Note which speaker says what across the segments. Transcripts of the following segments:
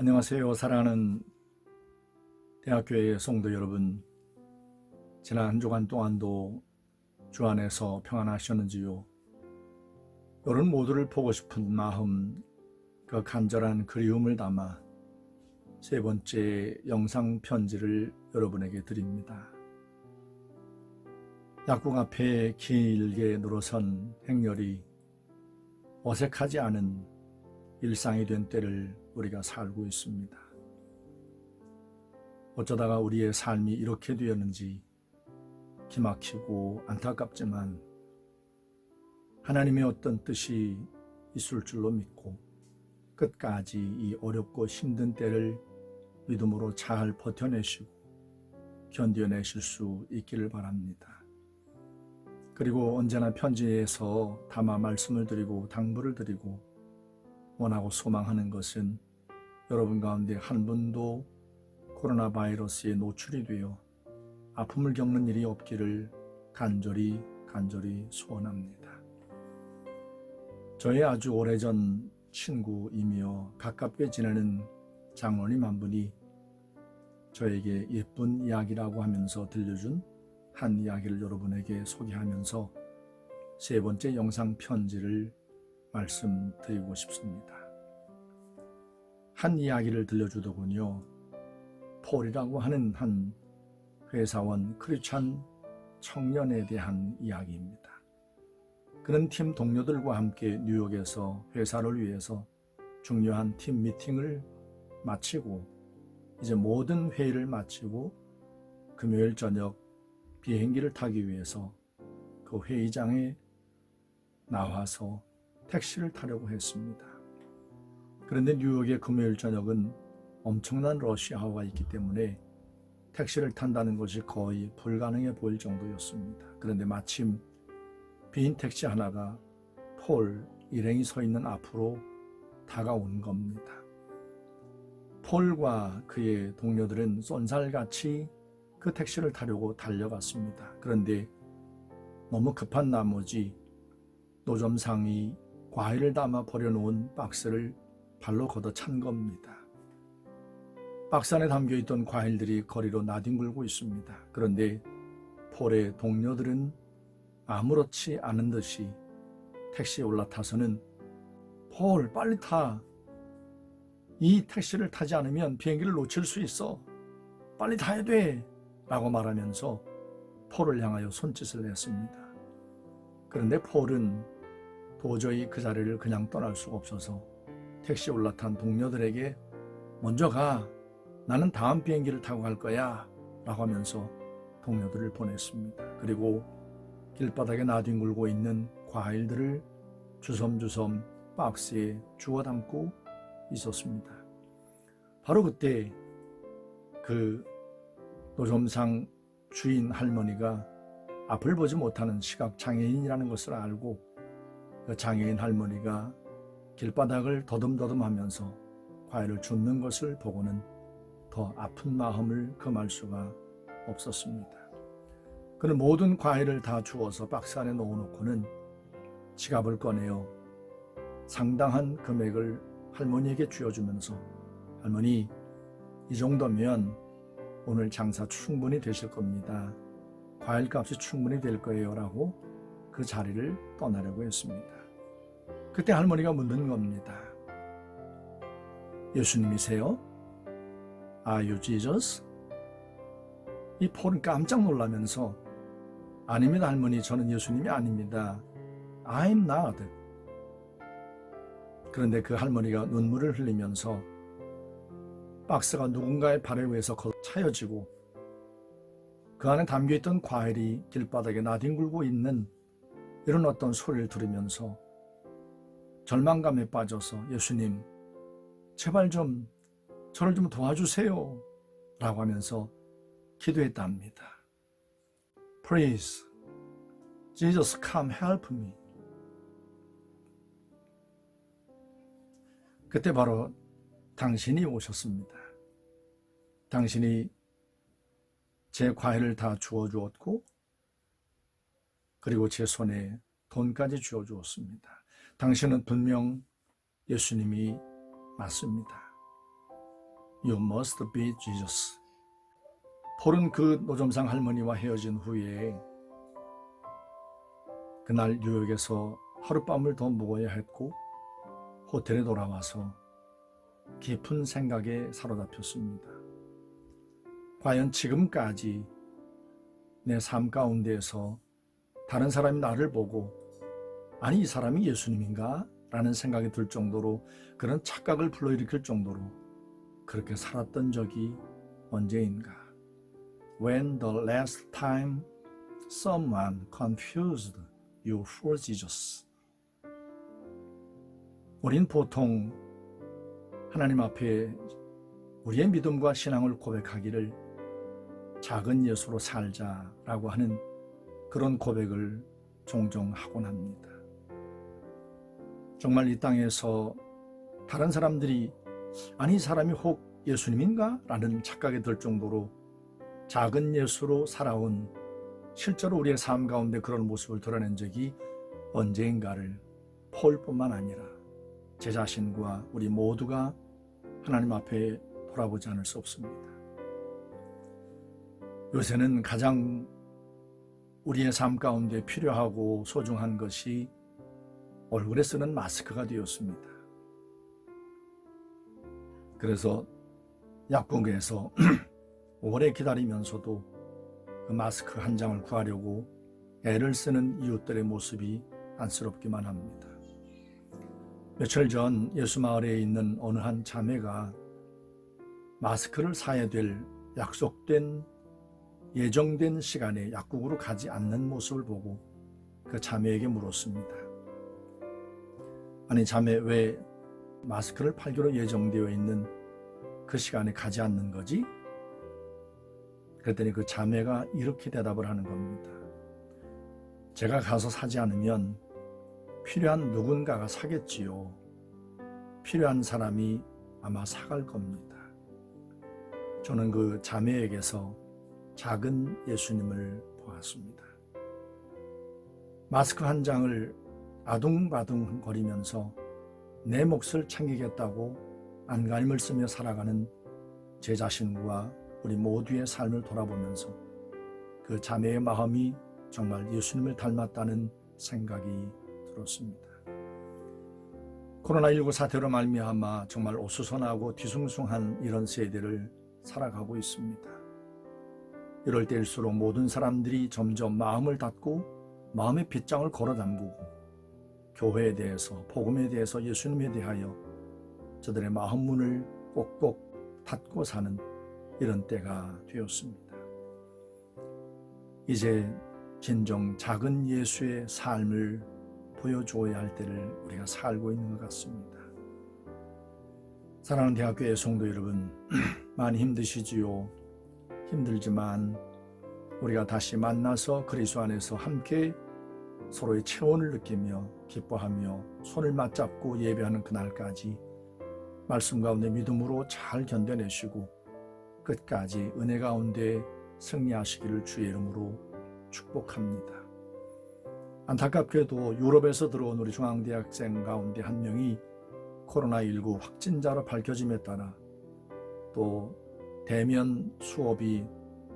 Speaker 1: 안녕하세요. 사랑하는 대학교의 성도 여러분, 지난 한 주간 동안도 주 안에서 평안하셨는지요? 여러분 모두를 보고 싶은 마음, 그 간절한 그리움을 담아 세 번째 영상 편지를 여러분에게 드립니다. 약국 앞에 길게 늘어선 행렬이 어색하지 않은 일상이 된 때를 우리가 살고 있습니다. 어쩌다가 우리의 삶이 이렇게 되었는지 기막히고 안타깝지만 하나님의 어떤 뜻이 있을 줄로 믿고 끝까지 이 어렵고 힘든 때를 믿음으로 잘 버텨내시고 견뎌내실 수 있기를 바랍니다. 그리고 언제나 편지에서 담아 말씀을 드리고 당부를 드리고 원하고 소망하는 것은 여러분 가운데 한 분도 코로나 바이러스에 노출이 되어 아픔을 겪는 일이 없기를 간절히 소원합니다. 저의 아주 오래전 친구이며 가깝게 지내는 장로님 한 분이 저에게 예쁜 이야기라고 하면서 들려준 한 이야기를 여러분에게 소개하면서 세 번째 영상 편지를 말씀드리고 싶습니다. 한 이야기를 들려주더군요. 폴이라고 하는 한 회사원 크리스찬 청년에 대한 이야기입니다. 그는 팀 동료들과 함께 뉴욕에서 회사를 위해서 중요한 팀 미팅을 마치고 이제 모든 회의를 마치고 금요일 저녁 비행기를 타기 위해서 그 회의장에 나와서 택시를 타려고 했습니다. 그런데 뉴욕의 금요일 저녁은 엄청난 러시아워가 있기 때문에 택시를 탄다는 것이 거의 불가능해 보일 정도였습니다. 그런데 마침 빈 택시 하나가 폴 일행이 서 있는 앞으로 다가온 겁니다. 폴과 그의 동료들은 쏜살같이 그 택시를 타려고 달려갔습니다. 그런데 너무 급한 나머지 노점상이 과일을 담아 버려놓은 박스를 발로 걷어찬 겁니다. 박스 안에 담겨있던 과일들이 거리로 나뒹굴고 있습니다. 그런데 폴의 동료들은 아무렇지 않은 듯이 택시에 올라타서는 폴 빨리 타. 이 택시를 타지 않으면 비행기를 놓칠 수 있어. 빨리 타야 돼. 라고 말하면서 폴을 향하여 손짓을 했습니다. 그런데 폴은 도저히 그 자리를 그냥 떠날 수가 없어서 택시에 올라탄 동료들에게 먼저 가. 나는 다음 비행기를 타고 갈 거야. 라고 하면서 동료들을 보냈습니다. 그리고 길바닥에 나뒹굴고 있는 과일들을 주섬주섬 박스에 주워 담고 있었습니다. 바로 그때 그 노점상 주인 할머니가 앞을 보지 못하는 시각장애인이라는 것을 알고 그 장애인 할머니가 길바닥을 더듬더듬하면서 과일을 줍는 것을 보고는 더 아픈 마음을 금할 수가 없었습니다. 그는 모든 과일을 다 주워서 박스 안에 넣어놓고는 지갑을 꺼내어 상당한 금액을 할머니에게 쥐어주면서 할머니, 이 정도면 오늘 장사 충분히 되실 겁니다. 과일값이 충분히 될 거예요. 라고 그 자리를 떠나려고 했습니다. 그때 할머니가 묻는 겁니다. 예수님이세요? Are you Jesus? 이 폴은 깜짝 놀라면서 아닙니다 할머니, 저는 예수님이 아닙니다. I'm not. 그런데 그 할머니가 눈물을 흘리면서 박스가 누군가의 발에 의해서 차여지고 그 안에 담겨있던 과일이 길바닥에 나뒹굴고 있는 이런 어떤 소리를 들으면서 절망감에 빠져서 예수님, 제발 좀 저를 좀 도와주세요 라고 하면서 기도했답니다. Please, Jesus, come help me. 그때 바로 당신이 오셨습니다. 당신이 제 과일을 다 주워주었고 그리고 제 손에 돈까지 쥐어주었습니다. 당신은 분명 예수님이 맞습니다. You must be Jesus. 폴은 그 노점상 할머니와 헤어진 후에 그날 뉴욕에서 하룻밤을 더 묵어야 했고 호텔에 돌아와서 깊은 생각에 사로잡혔습니다. 과연 지금까지 내 삶 가운데에서 다른 사람이 나를 보고 아니 이 사람이 예수님인가? 라는 생각이 들 정도로 그런 착각을 불러일으킬 정도로 그렇게 살았던 적이 언제인가? When the last time someone confused you for Jesus. 우린 보통 하나님 앞에 우리의 믿음과 신앙을 고백하기를 작은 예수로 살자라고 하는 그런 고백을 종종 하곤 합니다. 정말 이 땅에서 다른 사람들이 아니 이 사람이 혹 예수님인가? 라는 착각이 들 정도로 작은 예수로 살아온 실제로 우리의 삶 가운데 그런 모습을 드러낸 적이 언제인가를 폴뿐만 아니라 제 자신과 우리 모두가 하나님 앞에 돌아보지 않을 수 없습니다. 요새는 가장 우리의 삶 가운데 필요하고 소중한 것이 얼굴에 쓰는 마스크가 되었습니다. 그래서 약국에서 오래 기다리면서도 그 마스크 한 장을 구하려고 애를 쓰는 이웃들의 모습이 안쓰럽기만 합니다. 며칠 전 예수마을에 있는 어느 한 자매가 마스크를 사야 될 약속된 예정된 시간에 약국으로 가지 않는 모습을 보고 그 자매에게 물었습니다. 아니 자매 왜 마스크를 팔기로 예정되어 있는 그 시간에 가지 않는 거지? 그랬더니 그 자매가 이렇게 대답을 하는 겁니다. 제가 가서 사지 않으면 필요한 누군가가 사겠지요. 필요한 사람이 아마 사갈 겁니다. 저는 그 자매에게서 작은 예수님을 보았습니다. 마스크 한 장을 아둥바둥 거리면서 내 몫을 챙기겠다고 안간힘을 쓰며 살아가는 제 자신과 우리 모두의 삶을 돌아보면서 그 자매의 마음이 정말 예수님을 닮았다는 생각이 들었습니다. 코로나19 사태로 말미암아 정말 어수선하고 뒤숭숭한 이런 세대를 살아가고 있습니다. 이럴 때일수록 모든 사람들이 점점 마음을 닫고 마음의 빗장을 걸어 잠그고 교회에 대해서, 복음에 대해서, 예수님에 대하여 저들의 마음 문을 꼭꼭 닫고 사는 이런 때가 되었습니다. 이제 진정 작은 예수의 삶을 보여주어야 할 때를 우리가 살고 있는 것 같습니다. 사랑하는 대학교의 성도 여러분, 많이 힘드시지요? 힘들지만 우리가 다시 만나서 그리스도 안에서 함께 서로의 체온을 느끼며 기뻐하며 손을 맞잡고 예배하는 그날까지 말씀 가운데 믿음으로 잘 견뎌내시고 끝까지 은혜 가운데 승리하시기를 주의 이름으로 축복합니다. 안타깝게도 유럽에서 들어온 우리 중앙대학생 가운데 한 명이 코로나19 확진자로 밝혀짐에 따라 또 대면 수업이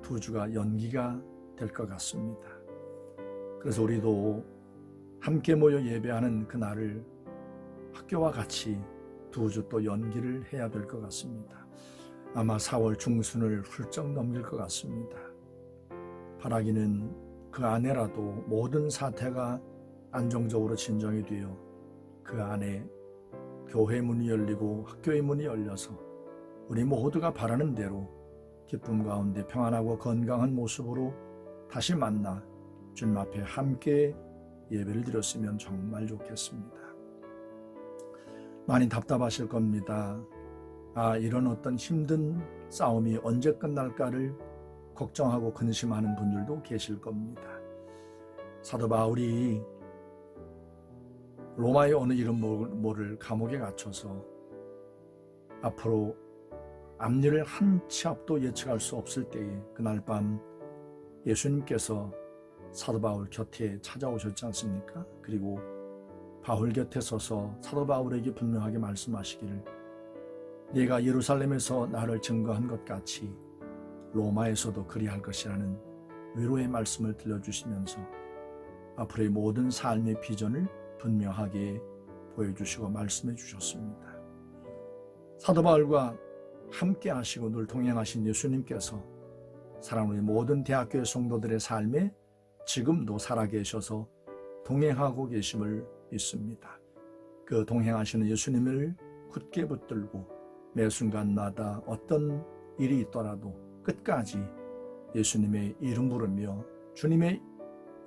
Speaker 1: 2주가 연기가 될 것 같습니다. 그래서 우리도 함께 모여 예배하는 그날을 학교와 같이 2주 또 연기를 해야 될 것 같습니다. 아마 4월 중순을 훌쩍 넘길 것 같습니다. 바라기는 그 안에라도 모든 사태가 안정적으로 진정이 되어 그 안에 교회 문이 열리고 학교의 문이 열려서 우리 모두가 바라는 대로 기쁨 가운데 평안하고 건강한 모습으로 다시 만나 주님 앞에 함께 예배를 드렸으면 정말 좋겠습니다. 많이 답답하실 겁니다. 이런 어떤 힘든 싸움이 언제 끝날까를 걱정하고 근심하는 분들도 계실 겁니다. 사도 바울이 로마의 어느 이름 모를 감옥에 갇혀서 앞으로 앞일을 한 치 앞도 예측할 수 없을 때에 그날 밤 예수님께서 사도 바울 곁에 찾아오셨지 않습니까? 그리고 바울 곁에 서서 사도 바울에게 분명하게 말씀하시기를 네가 예루살렘에서 나를 증거한 것 같이 로마에서도 그리할 것이라는 위로의 말씀을 들려주시면서 앞으로의 모든 삶의 비전을 분명하게 보여주시고 말씀해 주셨습니다. 사도 바울과 함께 하시고 늘 동행하신 예수님께서 사랑하는 모든 대학교의 성도들의 삶에 지금도 살아계셔서 동행하고 계심을 믿습니다. 그 동행하시는 예수님을 굳게 붙들고 매 순간마다 어떤 일이 있더라도 끝까지 예수님의 이름 부르며 주님의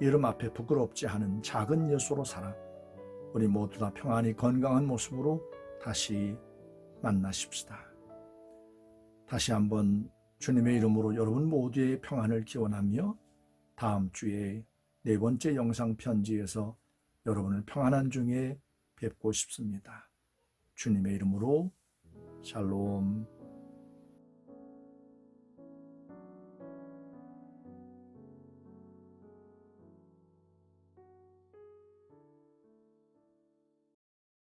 Speaker 1: 이름 앞에 부끄럽지 않은 작은 예수로 살아 우리 모두 다 평안히 건강한 모습으로 다시 만나십시다. 다시 한번 주님의 이름으로 여러분 모두의 평안을 기원하며 다음 주에 네 번째 영상 편지에서 여러분을 평안한 중에 뵙고 싶습니다. 주님의 이름으로 샬롬.